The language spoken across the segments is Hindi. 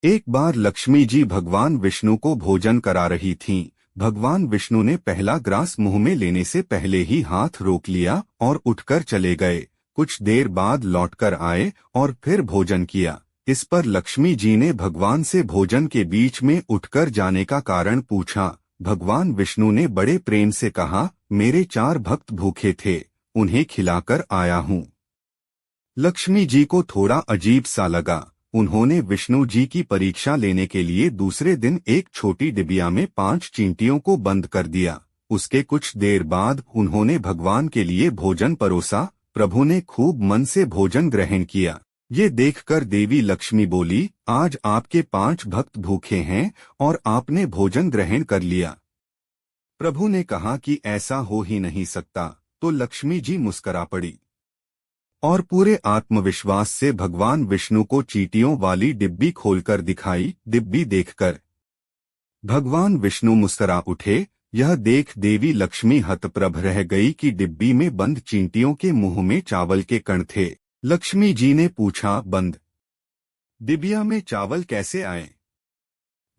एक बार लक्ष्मी जी भगवान विष्णु को भोजन करा रही थीं। भगवान विष्णु ने पहला ग्रास मुंह में लेने से पहले ही हाथ रोक लिया और उठकर चले गए। कुछ देर बाद लौटकर आए और फिर भोजन किया। इस पर लक्ष्मी जी ने भगवान से भोजन के बीच में उठकर जाने का कारण पूछा। भगवान विष्णु ने बड़े प्रेम से कहा, मेरे 4 भक्त भूखे थे, उन्हें खिलाकर आया हूँ। लक्ष्मी जी को थोड़ा अजीब सा लगा। उन्होंने विष्णु जी की परीक्षा लेने के लिए दूसरे दिन एक छोटी डिबिया में 5 चींटियों को बंद कर दिया। उसके कुछ देर बाद उन्होंने भगवान के लिए भोजन परोसा। प्रभु ने खूब मन से भोजन ग्रहण किया। ये देखकर देवी लक्ष्मी बोली, आज आपके 5 भक्त भूखे हैं और आपने भोजन ग्रहण कर लिया। प्रभु ने कहा कि ऐसा हो ही नहीं सकता, तो लक्ष्मी जी मुस्करा पड़ी और पूरे आत्मविश्वास से भगवान विष्णु को चींटियों वाली डिब्बी खोलकर दिखाई। डिब्बी देखकर भगवान विष्णु मुस्करा उठे। यह देख देवी लक्ष्मी हतप्रभ रह गई कि डिब्बी में बंद चींटियों के मुंह में चावल के कण थे। लक्ष्मी जी ने पूछा, बंद डिबिया में चावल कैसे आए?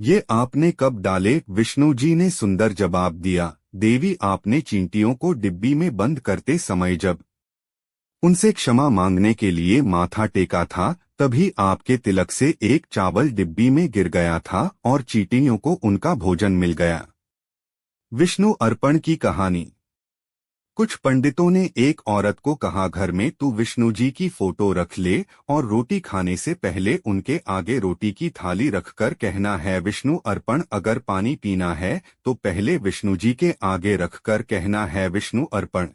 ये आपने कब डाले? विष्णु जी ने सुंदर जवाब दिया, देवी आपने चींटियों को डिब्बी में बंद करते समय जब उनसे क्षमा मांगने के लिए माथा टेका था, तभी आपके तिलक से एक चावल डिब्बी में गिर गया था और चींटियों को उनका भोजन मिल गया। विष्णु अर्पण की कहानी। कुछ पंडितों ने एक औरत को कहा, घर में तू विष्णु जी की फोटो रख ले और रोटी खाने से पहले उनके आगे रोटी की थाली रखकर कहना है विष्णु अर्पण। अगर पानी पीना है तो पहले विष्णु जी के आगे रखकर कहना है विष्णु अर्पण।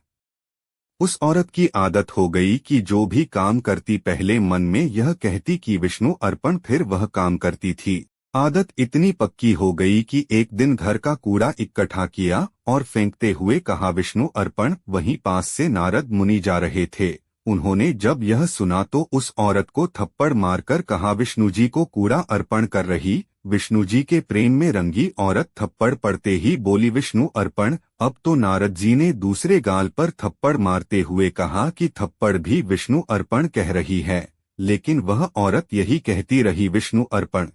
उस औरत की आदत हो गई कि जो भी काम करती पहले मन में यह कहती कि विष्णु अर्पण, फिर वह काम करती थी। आदत इतनी पक्की हो गई कि एक दिन घर का कूड़ा इकट्ठा किया और फेंकते हुए कहा विष्णु अर्पण। वहीं पास से नारद मुनि जा रहे थे। उन्होंने जब यह सुना तो उस औरत को थप्पड़ मारकर कहा, विष्णु जी को कूड़ा अर्पण कर रही। विष्णु जी के प्रेम में रंगी औरत थप्पड़ पड़ते ही बोली, विष्णु अर्पण। अब तो नारद जी ने दूसरे गाल पर थप्पड़ मारते हुए कहा कि थप्पड़ भी विष्णु अर्पण कह रही है, लेकिन वह औरत यही कहती रही, विष्णु अर्पण।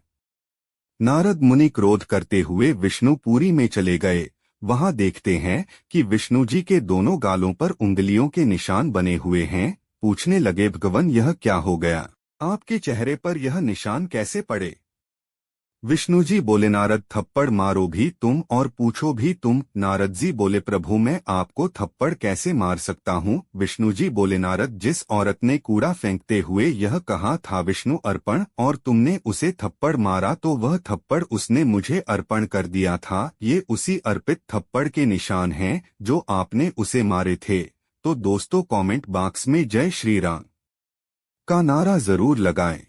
नारद मुनि क्रोध करते हुए विष्णुपुरी में चले गए। वहां देखते हैं कि विष्णु जी के दोनों गालों पर उंगलियों के निशान बने हुए हैं। पूछने लगे, भगवान यह क्या हो गया? आपके चेहरे पर यह निशान कैसे पड़े? विष्णु जी बोले, नारद थप्पड़ मारो भी तुम और पूछो भी तुम। नारद जी बोले, प्रभु मैं आपको थप्पड़ कैसे मार सकता हूँ? विष्णु जी बोले, नारद जिस औरत ने कूड़ा फेंकते हुए यह कहा था विष्णु अर्पण और तुमने उसे थप्पड़ मारा तो वह थप्पड़ उसने मुझे अर्पण कर दिया था। ये उसी अर्पित थप्पड़ के निशान हैं जो आपने उसे मारे थे। तो दोस्तों कमेंट बॉक्स में जय श्री राम का नारा जरूर लगाएं।